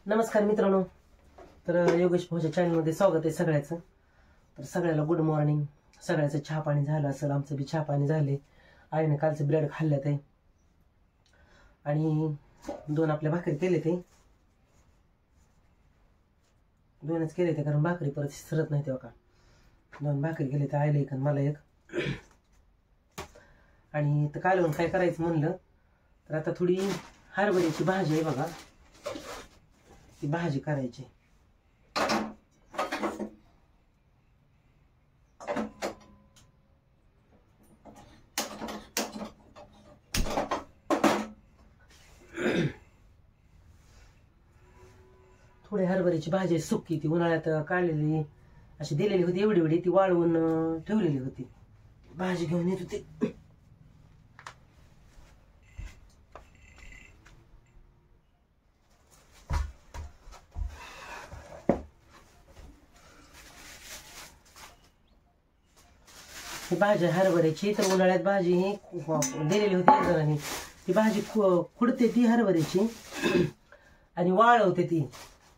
नमस्कार मित्रांनो. तर योगेश भाऊच्या चॅनलमध्ये स्वागत आहे सगळ्याचं. तर सगळ्याला गुड मॉर्निंग. सगळ्याचं चहा पाणी झालं असेल, आमचं बी चहा पाणी झाले. आईने कालचं ब्रेड खाल्ल्यात आहे आणि 2 आपल्या भाकरी केले ते 2च केले ते, कारण भाकरी परत सरत नाही तेव्हा का 2 भाकरी केले ते आईला एक आणि मला एक. आणि तर कालवून काय करायचं म्हणलं तर आता थोडी हरभऱ्याची भाजी आहे बघा, ती भाजी करायची. थोडी हरभऱ्याची भाजी सुकी, ती उन्हाळ्यात काढलेली अशी दिलेली होती, एवढी एवढी ती वाळवून ठेवलेली होती. भाजी घेऊन येत होती. ही भाजी हरभऱ्याची, तर उन्हाळ्यात भाजी ही दिलेली होती एक जणांनी. ती भाजी खुडते ती हरभऱ्याची आणि वाळवते ती,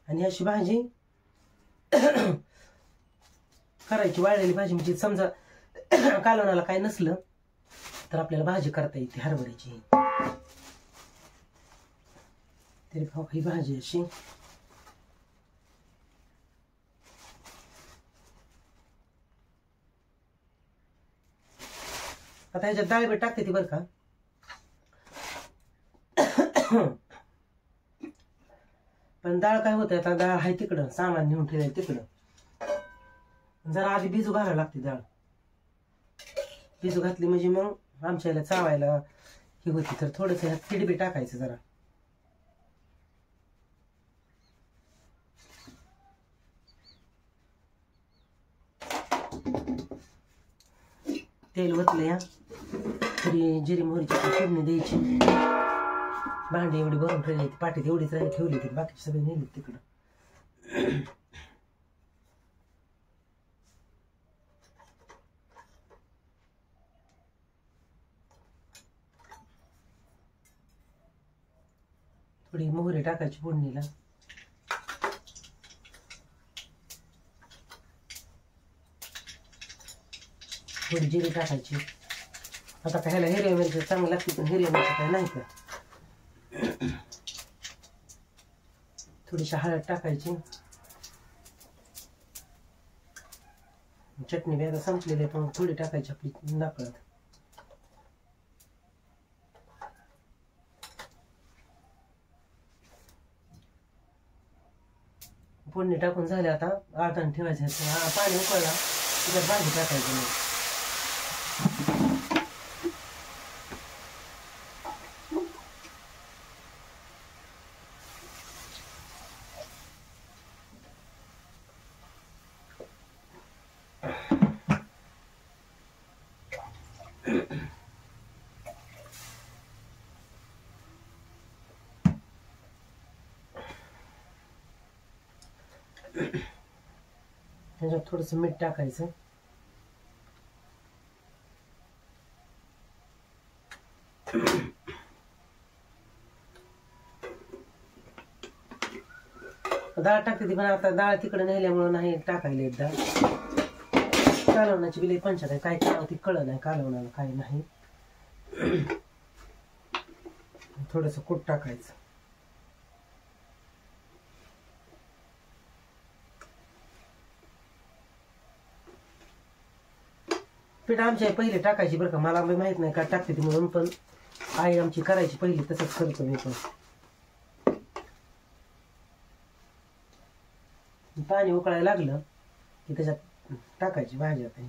आणि अशी भाजी करायची. वाळलेली भाजी म्हणजे समजा कालवणाला काय नसलं तर आपल्याला भाजी करता येते हरभऱ्याची. तरी ही भाजी अशी आता ह्याच्यात डाळ बी टाकते ती बरं का. पण डाळ काय होते, आता डाळ आहे तिकडं, सामान नेऊन ठेवायला तिकडं. जरा आधी भिजू घालायला लागते डाळ. भिजू घातली म्हणजे मग आमच्या याला चावायला ही होती. तर थोडंसं ह्यात पीठ बी टाकायचं, जरा तेल ओतलं या, तरी जिरी मोहरीची फोडणी द्यायची. भांडी एवढी भरून ठेवली, पाठीत एवढीच राही ठेवली, ती बाकीची सगळी नेली तिकडं. थोडी मोहरी टाकायची फोडणीला. थोडी जिरी टाकायची. आता खायला हिरव्या मिरच्या चांगली लागते, पण हिरव्या मिरच्या काय नाही का. थोडीशी हळद टाकायची. चटणी बी आता संपलेली आहे, पण थोडी टाकायची आपली नाकळत. फोडणी टाकून झाले, आता आटाने ठेवायचं. पाणी उकळला त्याच्यात भाजी टाकायची. मग त्याच्यात थोडंसं मीठ टाकायचं. डाळ टाकते ती, पण आता डाळ तिकडे नेल्यामुळं नाही टाकायला येत डाळ. कालवणाची बिले पंचायत आहे, काय करावं ती कळलं नाही कालवणाला काही नाही. थोडंसं कूट टाकायचं. पीठ आमच्या पहिले टाकायची बरं का, मला माहित नाही का टाकते ती म्हणून, पण आई आमची करायची पहिली, तसंच करतो मी पण. पाणी उकळायला लागलं की त्याच्यात टाकायची भाजी. आता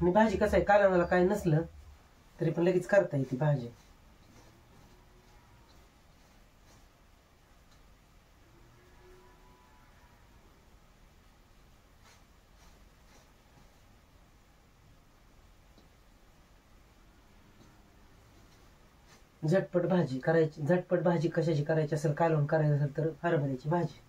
आणि भाजी कसं आहे, कालवणाला काय नसलं तरी पण लगेच करता येते भाजी. झटपट भाजी करायची. झटपट भाजी कशाची करायची असेल, कालवण करायचं असेल तर हरभऱ्याची भाजी.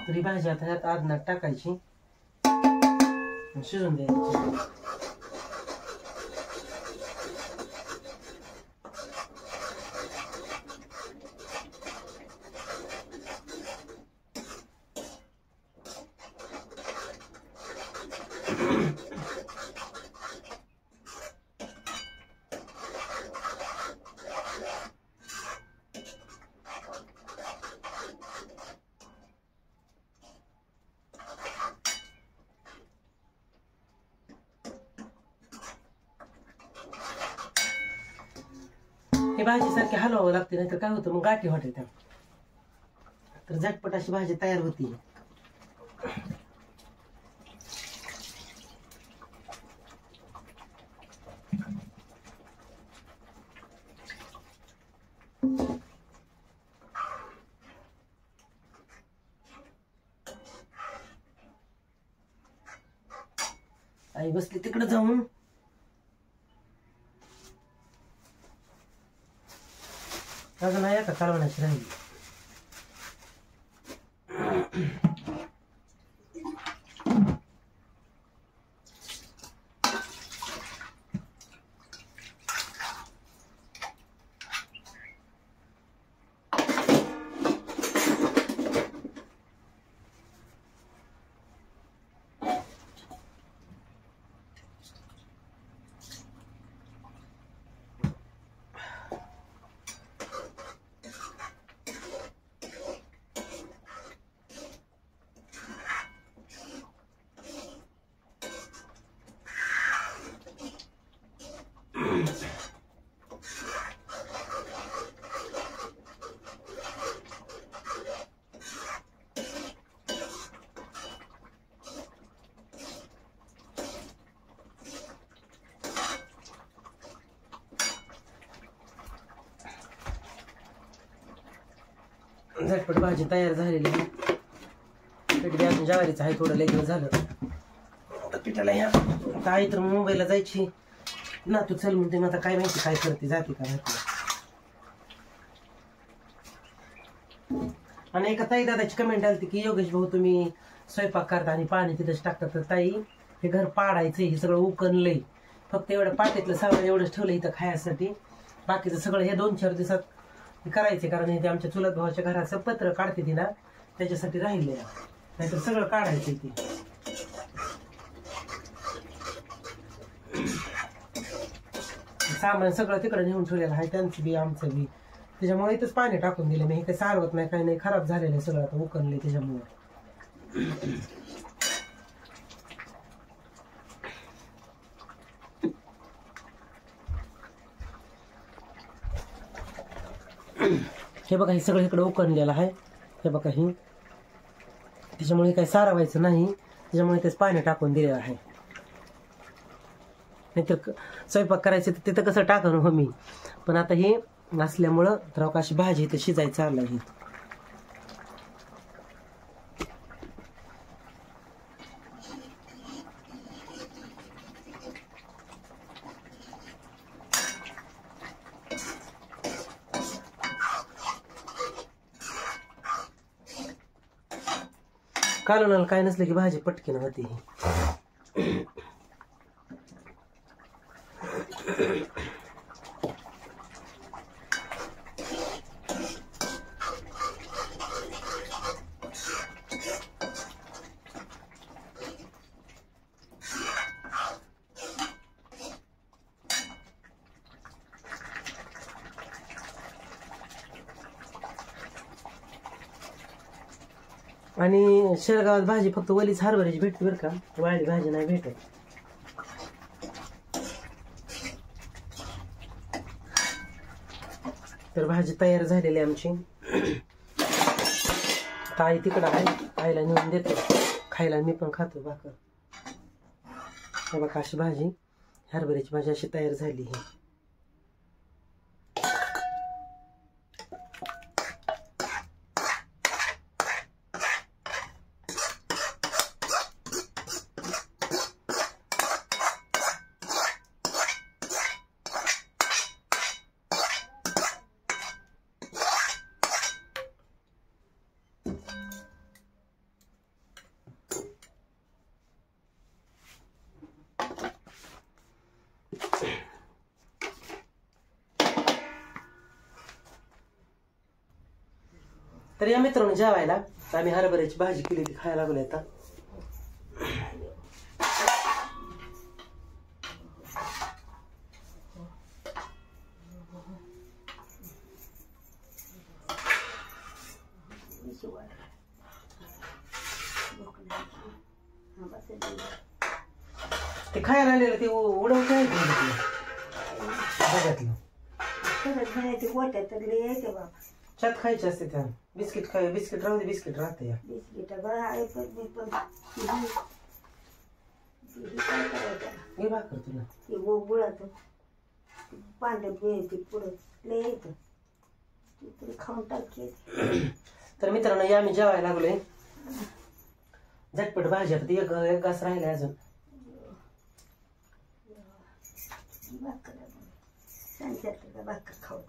तर ही भाजी आता ह्यात आदनात टाकायची, शिजून द्यायची. हे भाजी सारखी हलवावं लागते, नाही तर काय होतं मग गाठी होते त्या. तर झटपट अशी भाजी तयार होती. आई बसली तिकडे जाऊन. अजून आहे का कालवणाची राहिली. झटपट भाजी तयार झालेली आहे. पीठ बी अजून ज्वारीचं आहे, थोडं लेगलं झालं. आता पिठाला ह्या आता आई तर मुंबईला जायची ना, तू चल म्हणते. मग आता काय माहिती काय करते, जाते का माहिती. आणि एका ताई दादाची कमेंट आली की योगेश भाऊ तुम्ही स्वयंपाक करता आणि पाणी तिथंच टाकतात. तर ताई हे घर पाडायचंय, हे सगळं उकनलंय. फक्त एवढं पाट्यातलं सामान एवढंच ठेवलं इथं खायसाठी. बाकीचं सगळं हे 2-4 दिवसात करायचे, कारण हे आमच्या चुलत भावाच्या घराचं पत्र काढते ती ना, त्याच्यासाठी राहिले. नाहीतर सगळं काढायचं ते. सामान सगळं तिकडे नेऊन ठेवलेलं आहे, त्यांचं बी आमचं बी. त्याच्यामुळे इथंच पाणी टाकून दिलं मी. हे काही सारवत नाही, काही नाही, खराब झालेलं आहे सगळं आता, उकरले त्याच्यामुळे. हे बघा हे सगळं इकडे उकळलेलं आहे. हे बघा ही, त्याच्यामुळे काही सारवायचं नाही, त्याच्यामुळे तेच पाणी टाकून दिलेलं आहे. नाहीतर स्वयंपाक करायचं तर तिथं कसं टाकून हो मी. पण आता हे नसल्यामुळं तर अशी भाजी इथं शिजायचं आलं ही. कालवणाला काय नसलं की भाजी पटकीन होती. आणि शेळगावात भाजी फक्त वलीच हरभऱ्याची भेटते बरं का, वाळली भाजी नाही भेटत. तर भाजी तयार झालेली आमची. ताई तिकडं आहे, आईला नेऊन देतो खायला, मी पण खातो भाकर. हे बघा अशी भाजी, हरभऱ्याची भाजी अशी तयार झाली आहे. तर या मित्रांनो जेवायला आम्ही हरभऱ्याची भाजी केलेली खायला लागलो आता. ते खायला आलेलं ते उडवून काय बघितलं चात खायचे असते त्या. बिस्किट खाय, बिस्किट राहू दे, बिस्किट राहते या बिस्किट घे भाकर तुला खाऊन टाकते. तर मित्रांनो या आम्ही जेवायला लागलोय. झटपट भाजी आता एक घास राहिलाय अजून. भाकर खाऊ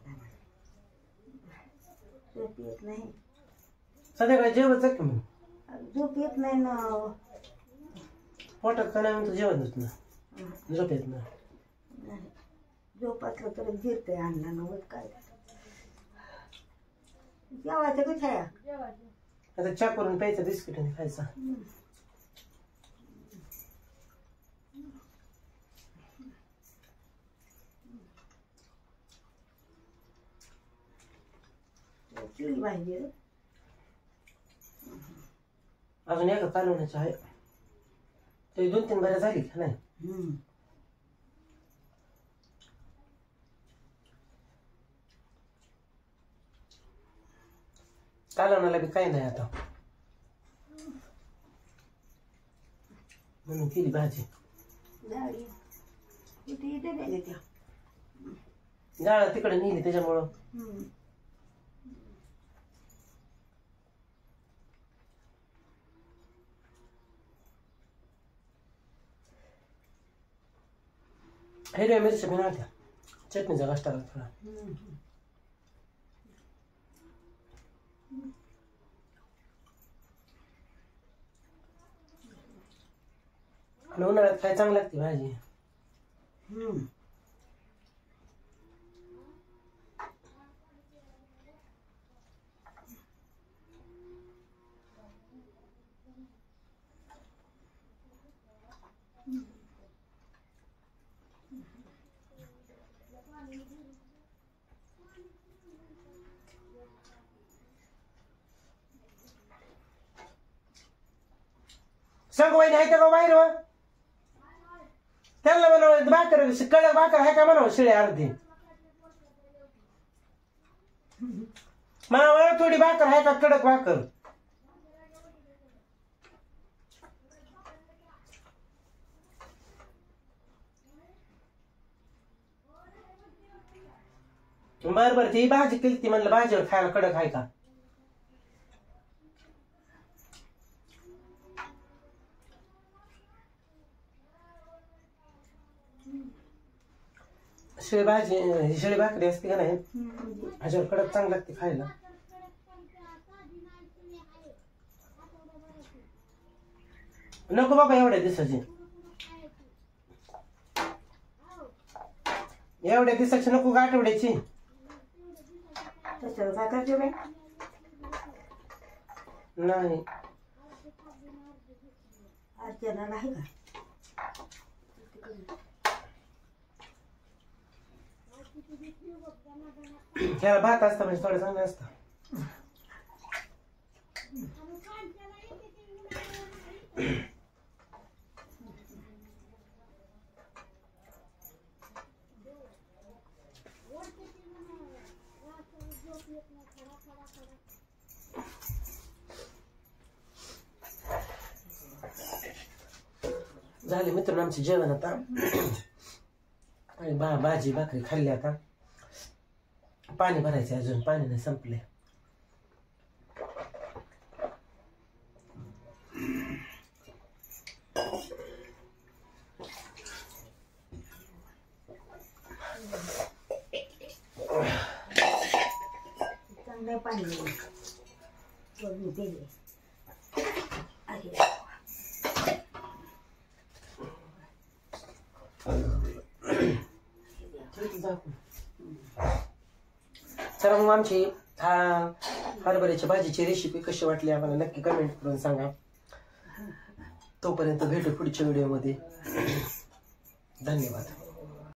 झोप येत नाही. संध्याकाळी जेवत की मग. झोप येत नाही ना, पोटात का नाही म्हणतो जेवत ना, झोप येत ना. झोप असलं तर जिरते अन्न नव्हत काय. जेवायचं कुठे आहे आता चहा करून प्यायचं, बिस्किट आणि खायचा. भाजी अजून एका कालवण्याची आहे, ते 2-3 बऱ्या झाली का नाही. कालवणाला बी काही नाही आता, म्हणून केली भाजी. डाळ तिकडे नेली त्याच्यामुळं. हिरव्या मिरच्या पण आल्या, चटणीचा घास टाकला थोडा. आणि उन्हाळ्यात काय चांगली लागते भाजी. सांग वाईन आहे का बाहेर, त्यांना म्हणावं भाकर कडक भाकर आहे का म्हणावं शिळ्या अर्धी. मला थोडी भाकर आहे का कडक भाकर. बरं ती भाजी केली ती म्हणलं भाजीवर खायला कडक आहे का. शिळी भाजी, शिळी भाकरी असते का नाही ह्याच्यावर कडक चांगली लागते खायला. नको बाबा एवढ्या दिवसाची, एवढ्या दिवसाची नको का आठवड्याची. नाही अर्चना नाही का त्याला भात असता म्हणजे थोडं चांगलं असतं. झाले मित्रांनो आमचे जेवण आता. आणि भाजी भाकरी खाल्ली. आता पाणी भरायचं अजून, पाणी नाही संपले. चांगलं पाणी दिले. चला मग आमची हरभऱ्याची भाजीची रेसिपी कशी वाटली आम्हाला नक्की कमेंट करून सांगा. तोपर्यंत भेटू पुढच्या व्हिडिओमध्ये. धन्यवाद.